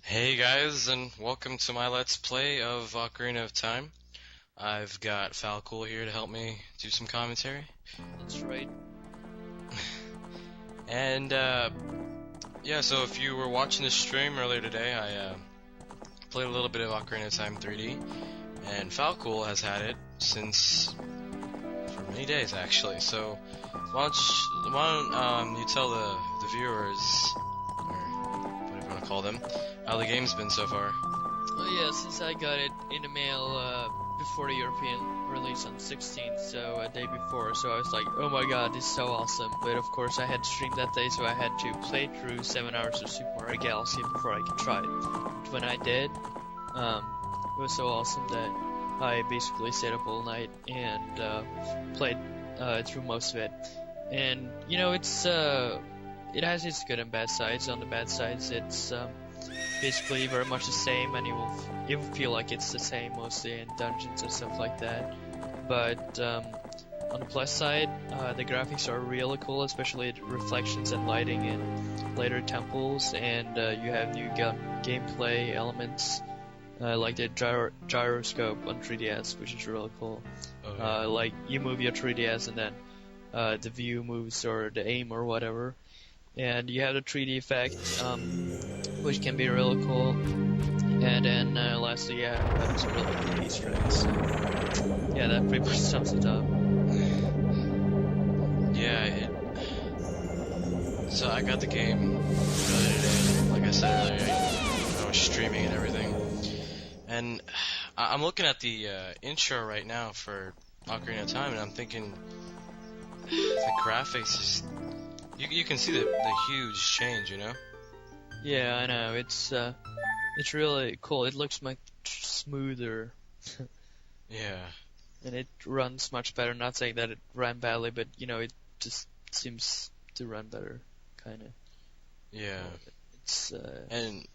Hey guys, and welcome to my Let's Play of Ocarina of Time. I've got Falcool here to help me do some commentary. That's right. And, yeah, so if you were watching the stream earlier today, I played a little bit of Ocarina of Time 3D, and Falcool has had it since, for many days actually, so why don't you tell the viewers, or whatever you want to call them, how the game's been so far. Oh yeah, since I got it in the mail before the European release on 16th, so a day before, so I was like, oh my god, this is so awesome. But of course I had streamed that day, so I had to play through 7 hours of Super Mario Galaxy before I could try it. But when I did, it was so awesome that I basically stayed up all night and played through most of it. And, you know, it has its good and bad sides. On the bad sides, it's basically very much the same, and you will feel like it's the same mostly in dungeons and stuff like that. But on the plus side, the graphics are really cool, especially the reflections and lighting in later temples, and you have new gameplay elements like the gyroscope on 3DS, which is really cool. Oh, yeah. Like you move your 3DS and then the view moves, or the aim or whatever. And you have the 3D effect, which can be really cool. And then lastly, yeah, some really cool Easter eggs. So, yeah, that pretty much sums it up. Yeah, so I got the game earlier today, like I said earlier, I was streaming and everything. And I'm looking at the intro right now for Ocarina of Time, and I'm thinking, the graphics is... You can see the huge change, you know? Yeah, I know. It's really cool. It looks much smoother. Yeah. And it runs much better. Not saying that it ran badly, but you know, it just seems to run better, kind of. Yeah. It's And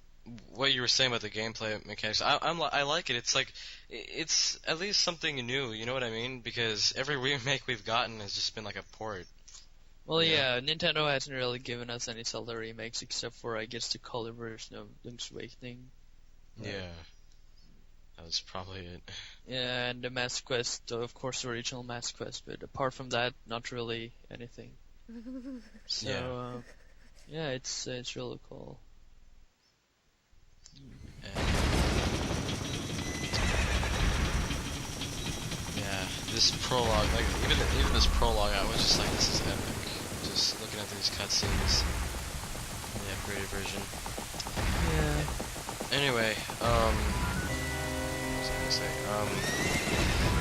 what you were saying about the gameplay mechanics, I like it. It's like, it's at least something new, you know what I mean? Because every remake we've gotten has just been like a port. Well, yeah, Nintendo hasn't really given us any Zelda remakes except for, I guess, the color version of Link's Awakening. Yeah. That was probably it. Yeah, and the Mask Quest, of course, the original Mask Quest, but apart from that, not really anything. So, yeah, it's really cool. Yeah, this prologue, like even this prologue, I was just like, this is epic. Just looking at these cutscenes, the upgraded version. Yeah. Anyway, what was I gonna say?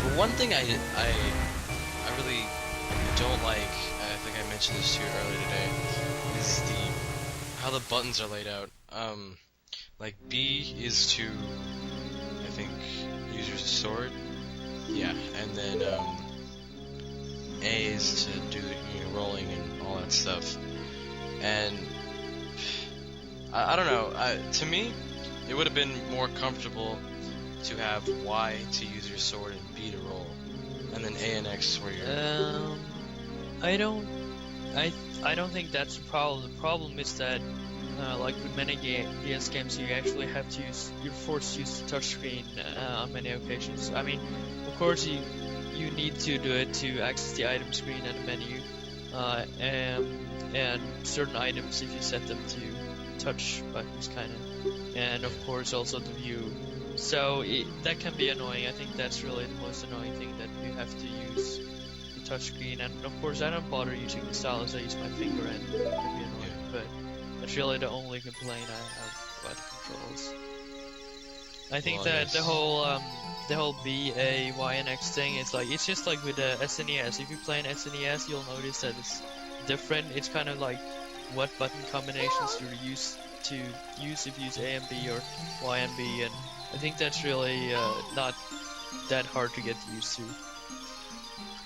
But one thing I really don't like, I think I mentioned this to you earlier today, is how the buttons are laid out. Like B is to, I think, use your sword. Yeah, and then A is to do rolling and all that stuff. And I don't know. To me, it would have been more comfortable to have Y to use your sword and B to roll, and then A and X where you're. I don't think that's the problem. The problem is that, like with many DS games, you actually have to you're forced to use the touchscreen on many occasions. I mean, of course you need to do it to access the item screen and the menu, and certain items if you set them to touch buttons, kind of, and of course also the view. So that can be annoying. I think that's really the most annoying thing, that you have to use the touchscreen. And of course I don't bother using the stylus. I use my finger, and it can be annoying. But that's really the only complaint I have about the controls. I think that the whole B, A, Y, and X thing is like, it's just like with the SNES. If you play an SNES, you'll notice that it's different. It's kind of like what button combinations you're used to use if you use A and B or Y and B, and I think that's really not that hard to get used to.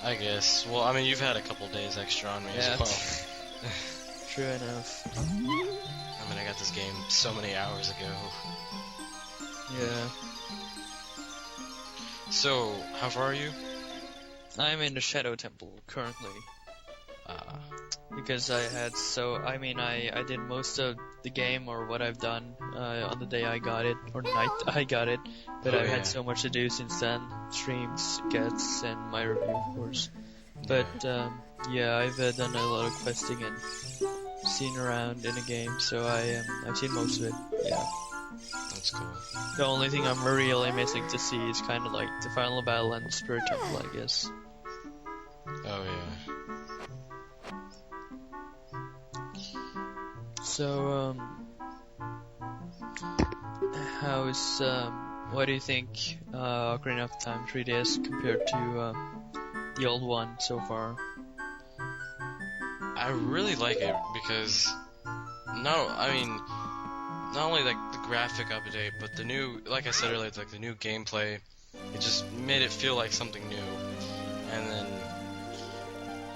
I guess. Well, I mean, you've had a couple days extra on me as well. True enough. I mean, I got this game so many hours ago. Yeah. So, how far are you? I'm in the Shadow Temple currently. Because I mean, I did most of the game, or what I've done, on the day I got it, or night I got it, but I've had so much to do since then, streams, guests, and my review, of course. But, yeah, I've done a lot of questing and seen around in the game, so I've seen most of it, yeah. That's cool. The only thing I'm really missing to see is kind of like the final battle and the Spirit Temple, I guess. Oh, yeah. So, what do you think, Ocarina of Time 3DS compared to, the old one so far? I really like it because, not only like the graphic update, but the new, like I said earlier, like the new gameplay, it just made it feel like something new. And then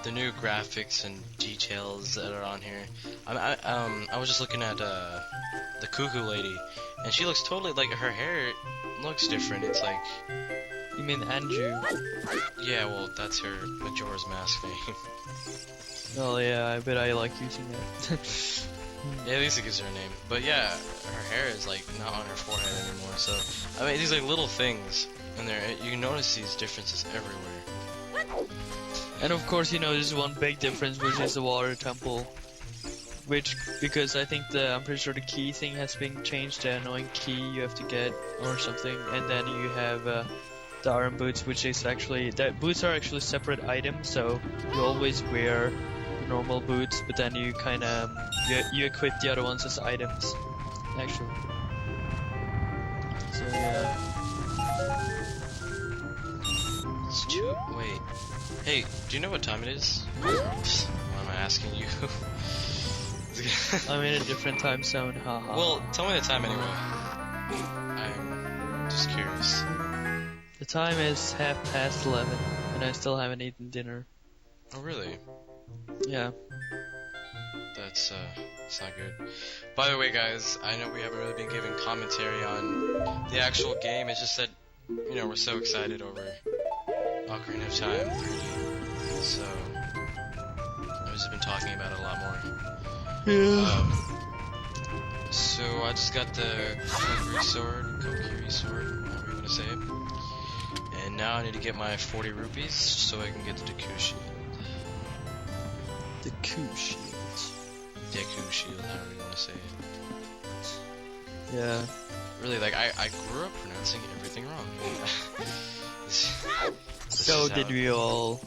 the new graphics and details that are on here. I was just looking at the Cuckoo Lady, and she looks totally like, her hair looks different. It's like, You mean Anju? yeah, well, that's her Majora's Mask name. Oh yeah, I bet I like using that. Yeah, at least it gives her a name. But yeah, her hair is like not on her forehead anymore. So I mean, these like little things in there. You can notice these differences everywhere. And of course, you know, there's one big difference, which is the water temple. Because I think I'm pretty sure the key thing has been changed, the annoying key you have to get or something, and then you have the iron boots, which is actually, boots are actually separate items, so you always wear the normal boots, but then you kind of, you equip the other ones as items, actually. So yeah. It's too. Wait. Hey, do you know what time it is? Why am I asking you? I'm in a different time zone, haha. Well, tell me the time anyway. I'm just curious. The time is 11:30, and I still haven't eaten dinner. Oh, really? Yeah. That's not good. By the way, guys, I know we haven't really been giving commentary on the actual game. It's just that, you know, we're so excited over Ocarina of Time 3D. So, I've just been talking about it a lot more. Yeah. So I just got the Kokiri sword, however you want to say it. And now I need to get my 40 rupees so I can get the Deku shield. The Deku shield. Deku shield, however you want to say it. Yeah. Really, like, I grew up pronouncing everything wrong. So did we all.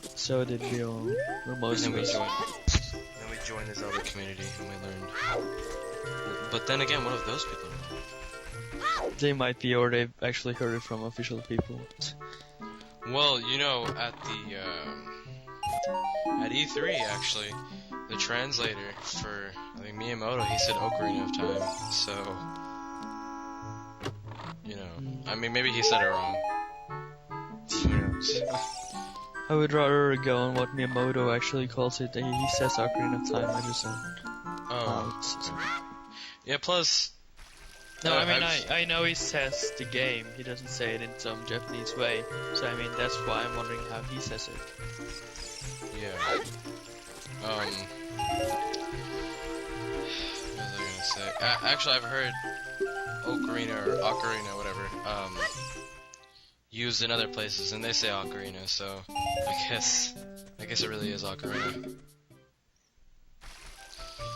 Or most of us. Then we joined the Zelda community and we learned. But then again, what if those people know? They might be, or they've actually heard it from official people. Well, you know, at E3 actually, the translator for, I think, Miyamoto, he said Ocarina of Time. So, you know, I mean, maybe he said it wrong. Who knows? I would rather go on what Miyamoto actually calls it. He says Ocarina of Time, I just don't. Oh. Yeah, plus... No, I mean, I know he says the game. He doesn't say it in some Japanese way. So, I mean, that's why I'm wondering how he says it. Yeah. What was I gonna say? Actually, I've heard Ocarina, whatever, used in other places, and they say Ocarina, so I guess it really is Ocarina.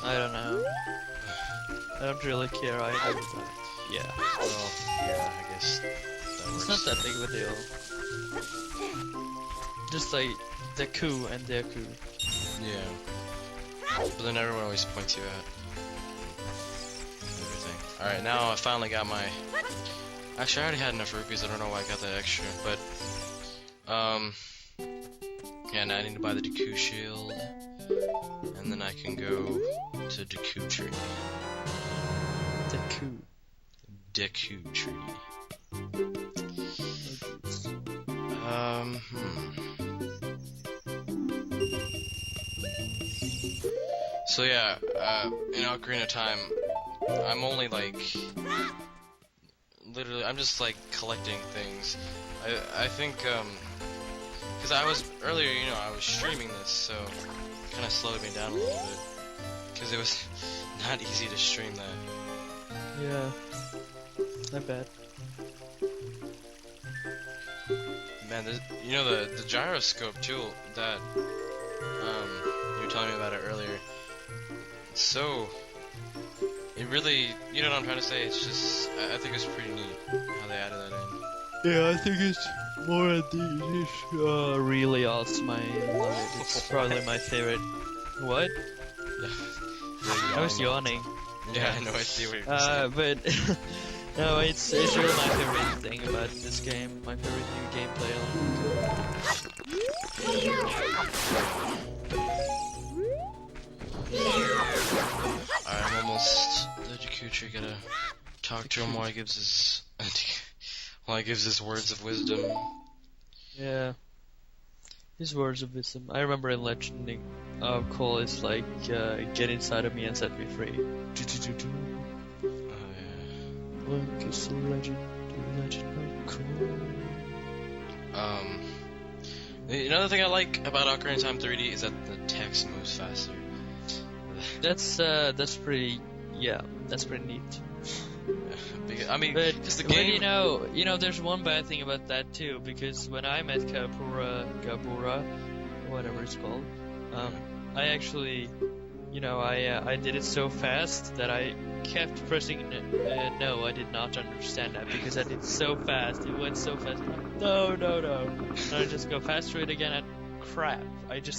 I don't know. I don't really care either, but yeah. Well, yeah, I guess that works. It's not that big of a deal. Just like Deku and Deku. Yeah. But then everyone always points you at everything. Alright, now I finally got my... Actually, I already had enough rupees, I don't know why I got that extra, but... Yeah, now I need to buy the Deku shield. And then I can go to Deku Tree. Deku Tree. So yeah, in Ocarina of Time, I'm only like, literally, I'm just like collecting things. I think, because I was, earlier, you know, I was streaming this, so kind of slowed me down a little bit. Because it was not easy to stream that. Yeah. I bet. Man, you know the gyroscope too that you were telling me about it earlier. So it really, you know what I'm trying to say? It's just I think it's pretty neat how they added that in. Yeah, I think it's one of these. Really awesome. I love it. It's probably my favorite. What? I was yawning. Yeah, I know. I see what you're saying. But no, it's really my favorite thing about this game. My favorite new gameplay element. Alright, I'm almost the Jakutri. Gotta talk to him while he gives his words of wisdom. Yeah. His words of wisdom. I remember in Legend, Cole is like, get inside of me and set me free. Oh yeah. Look, it's the legend of Cole. Another thing I like about Ocarina of Time 3D is that the text moves faster. That's pretty, yeah, that's pretty neat. I mean, because the but game... you know, there's one bad thing about that too, because when I met Gabura, whatever it's called, I actually, you know, I did it so fast that I kept pressing no, I did not understand that, because I did so fast, it went so fast, no, and I just go fast through it again, and crap, I did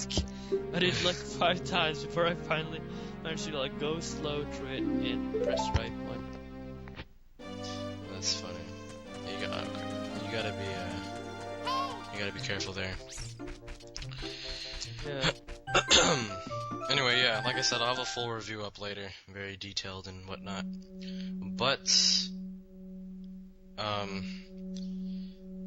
it like 5 times before I finally managed to like go slow through it and press the right one. That's funny. You gotta be careful there. Yeah. Anyway, yeah, like I said, I'll have a full review up later, very detailed and whatnot. But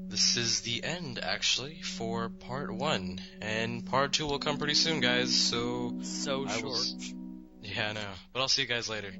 this is the end actually for part 1, and part 2 will come pretty soon, guys. So So short. Yeah, I know. But I'll see you guys later.